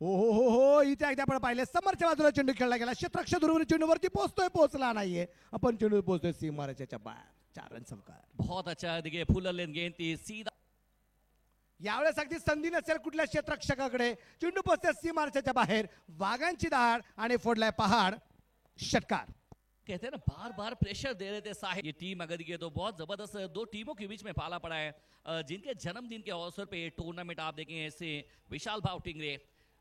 हो इथे एकदा आपण पाहिले समोरच्या बाजूला चेंडू खेळला गेला क्षेत्ररक्षक दुर्वरी चेंडूवरती पोहोचला नाहीये आपण चेंडू पोहोचतोय सीमारेषेच्या बाहेर 4 रन संपकार बहुत अच्छा देखिए फुलर लेन गेंद थी सीधा यावेळेस अगदी संधी नसेल कुठल्या क्षेत्ररक्षकाकडे चेंडू पोहोचते सीमारेषेच्या बाहेर वाघांची दाढ आणि फोडलाय पहाड षटकार कहते हैं ना बार बार प्रेशर दे रहे थे साहिब ये टीम अगर देखिए तो बहुत जबरदस्त दो टीमों के बीच में पाला पड़ा है जिनके जन्मदिन के अवसर पे ये टूर्नामेंट आप देखें ऐसे विशाल भाव टिंगरे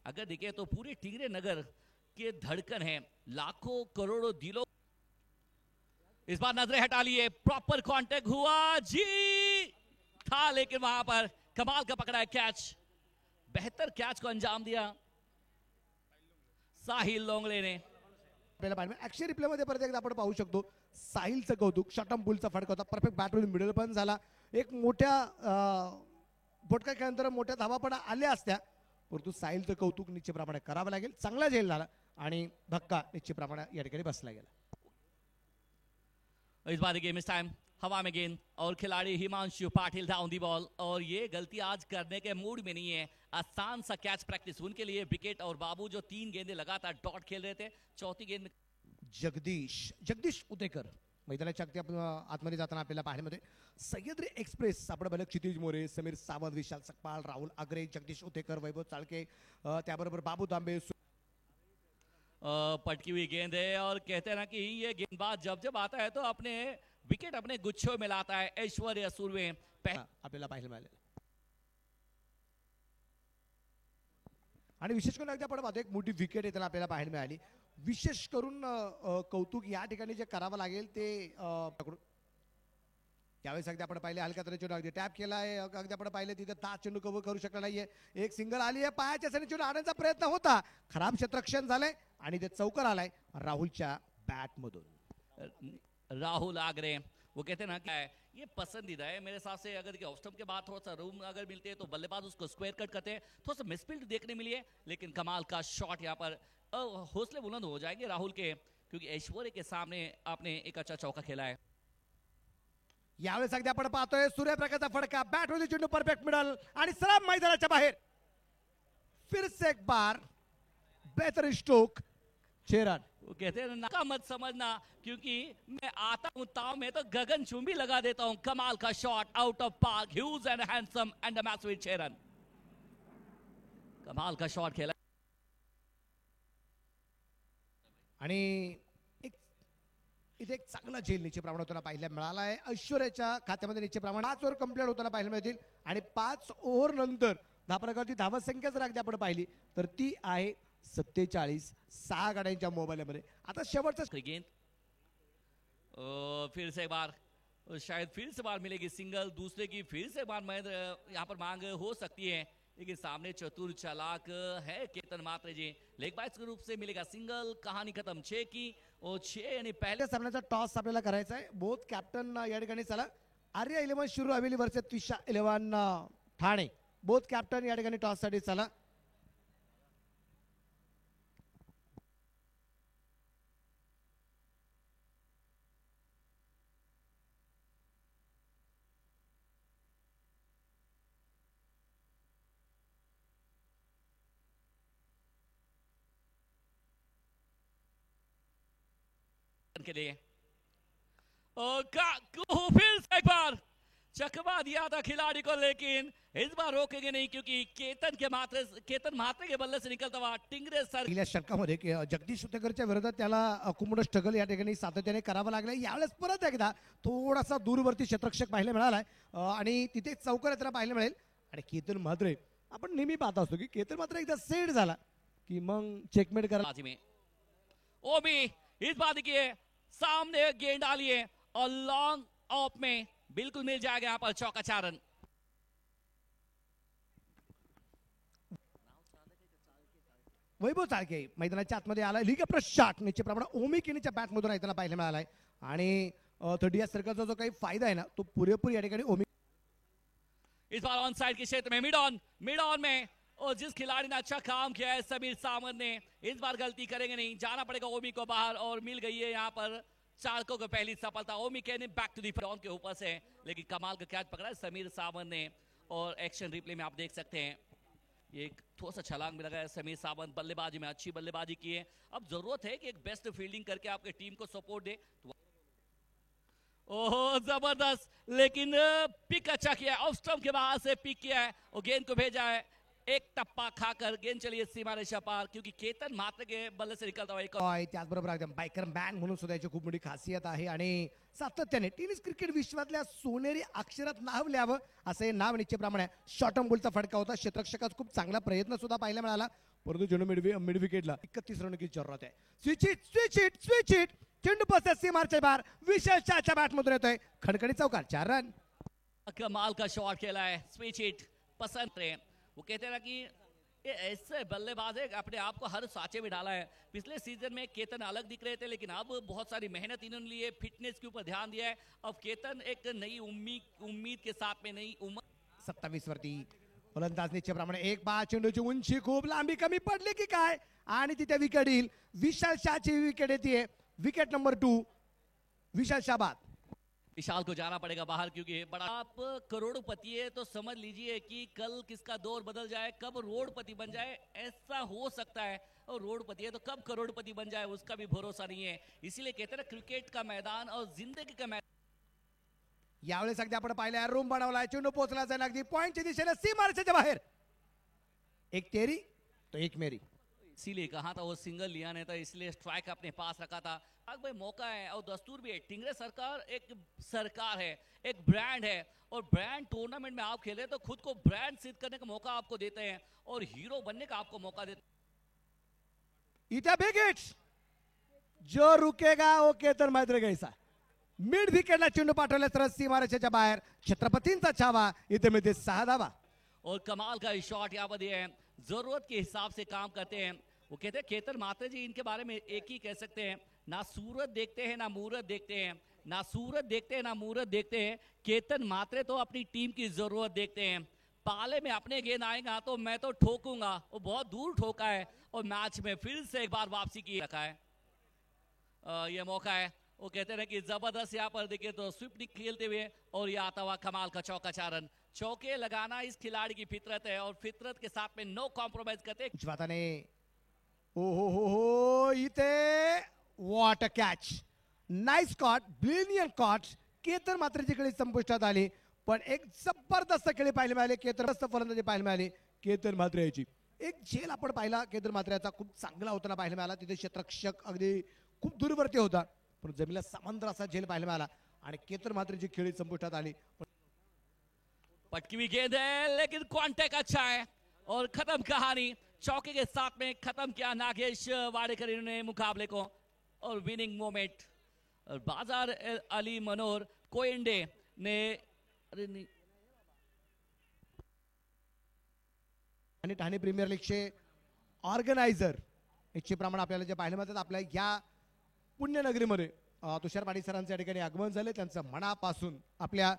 अगर देखें तो पूरे टिंगरे नगर के धड़कन है लाखों करोड़ों दिलों इस बार नजरें हटा लिए प्रॉपर कांटेक्ट हुआ जी था लेकिन वहां पर कमाल का पकड़ा है कैच बेहतर कैच को अंजाम दिया साहिल लोंगले ने ऍक्शन रिप्ले मध्ये परत एकदा आपण पाहू शकतो साहिलचं कौतुक शॉटम बुलचा फटका होता परफेक्ट बॅटवरून मिडल पण झाला एक मोठ्या बोटका खेळल्यानंतर मोठ्या धावा पण आल्या असत्या परंतु साहिलचं कौतुक निश्चितप्रमाणे करावं लागेल चांगला झेल झाला आणि धक्का निश्चितप्रमाणे या ठिकाणी बसला गेला इस बार गेम इस टाइम हवा में गेंद और खिलाड़ी Himanshu Patil down the ball और ये गलती आज करने के मूड में नहीं है आसान सा कैच प्रैक्टिस उनके लिए विकेट और बाबू जो 3 गेंदें लगातार डॉट खेल रहे थे चौथी गेंद में जगदीश उतेकर मैदानाच्या अगदी आपण आतमध्ये जाताना आपल्याला पाहिल्यामध्ये सह्याद्री एक्सप्रेस आपण बघ क्षितिज मोरे समीर सावंत विशाल सकपाल राहुल आगरे जगदीश उतेकर वैभव चाळके त्याबरोबर बाबू तांबे पटकी हुई गेंद है और कहते हैं ना कि ये गेंदबाज जब जब आता है तो अपने विकेट अपने गुच्छों में लाता है ऐश्वर्या सुरवे आपल्याला पाहायला मिळाले आणि विशेष करून अगदी आपण पाहतो एक मोठी विकेट आहे त्याला आपल्याला पाहायला मिळाली विशेष करून कौतुक या ठिकाणी जे करावं लागेल ते त्यावेळेस अगदी आपण पाहिले हलका तरी चेंडू अगदी टॅप केलाय अगदी आपण पाहिले तिथे तास चेंडू कव्हर करू शकला नाहीये एक सिंगल आली आहे पायाच्या सरी चेंडू आणण्याचा प्रयत्न होता खराब क्षेत्ररक्षण झालंय आणि ते चौकार आलाय राहुलच्या बॅट मधून राहुल आगरे वो कहते हैं ना क्या है ये पसंदीदा है मेरे हिसाब से अगर ऑफ स्टंप के बाद थोड़ा सा रूम अगर मिलते हैं तो बल्लेबाज उसको स्क्वायर कट करते हैं थोड़ा सा मिसफील्ड देखने मिली है लेकिन कमाल का शॉट यहाँ पर हौसले बुलंद हो जाएंगे राहुल के क्योंकि ऐश्वर्य के सामने आपने एक अच्छा चौका खेला है यावेळेस अगदी आपण पाहतोय सूर्यप्रकाशचा फडका बॅट मध्ये चेंडू परफेक्ट मिडल आणि सलाम मैदानाच्या बाहेर फिर से एक बार बेहतर स्ट्रोक 6 रन वो कहते हैं ना मत समझना क्योंकि मैं आता हूं ताव में तो गगन चुंबी लगा देता हूं कमाल का shot out of park huge and handsome and the match with 6 run कमाल का शॉट खेला आणि इथे एक चांगला झेल निश्चितप्रमाणे होताना पाहायला मिळाला आहे ऐश्वर्याच्या खात्यामध्ये निश्चितप्रमाणे 5 ओव्हर कंप्लीट होताना पाहायला मिळतील आणि 5 ओव्हर नंतर धावप्रकारची धावसंख्या जर अगदी आपण पाहिली तर ती आहे 47 6 गाड्यांच्या मोबाईलमध्ये आता शेवटचा गेंद फिर से एक बार शायद फिर से बार मिलेगी सिंगल दूसरे की फिर से बार यहाँ पर मांग हो सकती है लेकिन सामने चतुर चालाक है केतन मात्रे जी लेग बाइट्स के रूप से मिलेगा सिंगल कहानी खत्म 6 की और 6 यानी पहले सामन्याचा टॉस आपल्याला करायचा आहे बोथ कॅप्टन या ठिकाणी चला आर्या 11 शिरू हवेली versus Trisha 11 Thane both captain या ठिकाणी टॉस साठी चला के लिए फिर से एक बार चकवा दिया था खिलाड़ी को लेकिन इस बार रोकेंगे नहीं क्योंकि केतन म्हात्रे के बल्ले से निकलता हुआ टिंगरे सर पहिल्या षटकामध्ये जगदीश उतेकरच्या विरोधात त्याला कुमुड स्ट्रगल या ठिकाणी सातत्याने करावं लागलं यावेळेस परत एकदा थोडासा दूरवर्ती क्षेत्ररक्षक पाहायला मिळालाय आणि तिथे चौकार त्याला पाहायला मिळेल आणि केतन म्हात्रे आपण नेहमी पाहत असतो की केतन म्हात्रे एकदा सेट झाला की मग चेकमेट करा ओमी इस बात देखिए सामने गेंद डाली है और लॉन्ग ऑफ में बिल्कुल मिल जाएगा यहाँ पर चौका 4 रन वैभव चाळके मैदानाच्या आतमध्ये आलाय लीग शॉट निश्चितप्रमाणे ओमी किनीच्या बॅट मधून त्याला पाहायला मिळालाय आणि 30 सर्कलचा जो काही फायदा आहे ना तो पुरेपूर या ठिकाणी ओमी इस बार ऑन साइड के क्षेत्र में मिड ऑन में और जिस खिलाड़ी ने अच्छा काम किया है समीर सावंत ने इस बार गलती करेंगे नहीं जाना पड़ेगा ओमी को बाहर और मिल गई है यहाँ पर चालकों को पहली सफलता ओमी के बैक टू दी फ्रॉन के ऊपर से लेकिन कमाल का कैच पकड़ा है समीर सावंत ने और एक्शन रिप्ले में आप देख सकते हैं ये एक थोड़ा सा छलांग भी लगाया समीर सावंत, बल्लेबाजी में अच्छी बल्लेबाजी की है। अब जरूरत है कि एक बेस्ट फील्डिंग करके आपके टीम को सपोर्ट दे। ओहो जबरदस्त, लेकिन पिक अच्छा किया है, ऑफ स्टंप के बाहर से पिक किया है और गेंद को भेजा है। एक टप्पा खाकर गेंद चलिए सीमा रेषा पार, क्योंकि केतन मात्र के बल्ले से निकलता हुआ एक त्याचबरोबर एकदम बायकर मॅन म्हणून सुद्धा याची खूप मोठी खासियत आहे आणि सातत्याने टेनिस क्रिकेट विश्वातल्या सोनेरी अक्षरात नाव लिहावं असं हे नाव निश्चितप्रमाणे शॉर्ट ऑन बॉलचा फटका होता. क्षेत्ररक्षकाचा खूप चांगला प्रयत्न सुद्धा पाहायला मिळाला, परंतु चेंडू मिड विकेटला 31 रन की जरूरत आहे. स्विच इट चेंडू पसंत सीमारच्या बाहेर, विशाल शाहच्या बॅट मधून येतोय खणखणीत चौकार, 4 रन. कमाल का शॉट खेला है, स्विच हिट पसंद है। वो कहते हैं ना कि ये ऐसे बल्लेबाज है, अपने आप को हर साचे में डाला है। पिछले सीजन में केतन अलग दिख रहे थे, लेकिन अब बहुत सारी मेहनत इन्होंने ली है, फिटनेस के ऊपर ध्यान दिया है। अब केतन एक नई उम्मीद के साथ में नई उम्र 27 वरती फलंदाज निश्चितप्रमाणे एक बाद, चेंडूची उंची खूप लांबी कमी पडली की काय आणि तिथे विकेट येईल. विशाल शाहची विकेट येते, विकेट नंबर 2 विशाल शाह बाद. विशाल को जाना पड़ेगा बाहर, क्योंकि बड़ा आप करोड़पति है तो समझ लीजिए कि कल किसका दौर बदल जाए, कब रोडपति बन जाए, ऐसा हो सकता है. और रोडपति है तो कब करोड़पति बन जाए उसका भी भरोसा नहीं है. इसीलिए कहते हैं क्रिकेट का मैदान और जिंदगी का मैदान. यावेळेस अगदी आपण पाहिलं रूम बनवलाय, चेंडू पोहोचला जाईल अगदी पॉइंटच्या दिशेने सीमारेषेच्या बाहेर. एक तेरी तो एक मेरी. इसीलिए कहा था वो सिंगल लिया नहीं था, इसलिए स्ट्राइक अपने पास रखा था. अब भाई मौका है और दस्तूर भी है. टिंगरे सरकार है, एक ब्रांड है, और ब्रांड टूर्नामेंट में आप खेले तो खुद को ब्रांड सिद्ध करने का मौका आपको देते हैं और हीरो बनने का आपको मौका देते हैं. इथे बिग हिट्स, जो रुकेगा वो केतन मात्र गैसा. मिड विकेटला चेंडू पाठवले तर सीमारेषेच्या बाहेर, छत्रपतींचा छावा, इथे मिळते 6 धावा. और कमाल का शॉट यहाँ पर दिया है, जरूरत के हिसाब से काम करते हैं. वो कहते हैं केतन मात्रे जी, इनके बारे में एक ही कह सकते हैं, ना सूरत देखते हैं ना मूरत देखते हैं, ना सूरत देखते हैं ना मूरत देखते हैं. केतन मात्रे तो अपनी टीम की जरूरत देखते हैं. पाले में अपने गेंद आएगा तो मैं तो ठोकूंगा, वो बहुत दूर ठोका है और मैच में फिर से एक बार वापसी की रखा है. ये मौका है. वो कहते हैं कि जबरदस्त यहाँ पर देखिए तो स्विफ्ट खेलते हुए और ये आता हुआ कमाल का चौका, 4 रन. चौके लगाना इस खिलाड़ी की फितरत है और फितरत के साथ में नो कॉम्प्रोमाइज करते. ज्वाताने हो इथे what a catch, nice caught, brilliant caught. Ketan मात्र जिकडे संपुष्टात आली, पण एक जबरदस्त खेळी पाहायला मिळाली, केतन फलंदाजी पाहायला मिळाली केतन मात्र याची. एक झेल आपण पाहिला केतन मात्र याचा खूप चांगला होताना पाहायला मिळाला. तिथे क्षेत्ररक्षक अगदी खूप दूरवरती होता, पण जमिनीला समांतर असा झेल पाहायला मिळाला आणि केतन मात्र जी खेळी संपुष्टात आली. पटकी हुई गेंद है लेकिन कॉन्टैक्ट अच्छा है और खत्म कहानी. चौके के साथ में खत्म किया नागेश वाडेकर ने मुकाबले को और विनिंग मोमेंट. और बाजार अली मनोर कोयंडे ने आणि ठाणे प्रीमियर लीगचे ऑर्गनायझर निश्चितप्रमाणे आपल्याला जे पाहायला मिळतात, आपल्या या पुण्यनगरीमध्ये तुषार पाटील सरांच्या ठिकाणी आगमन झाले. त्यांचं मनापासून आपल्या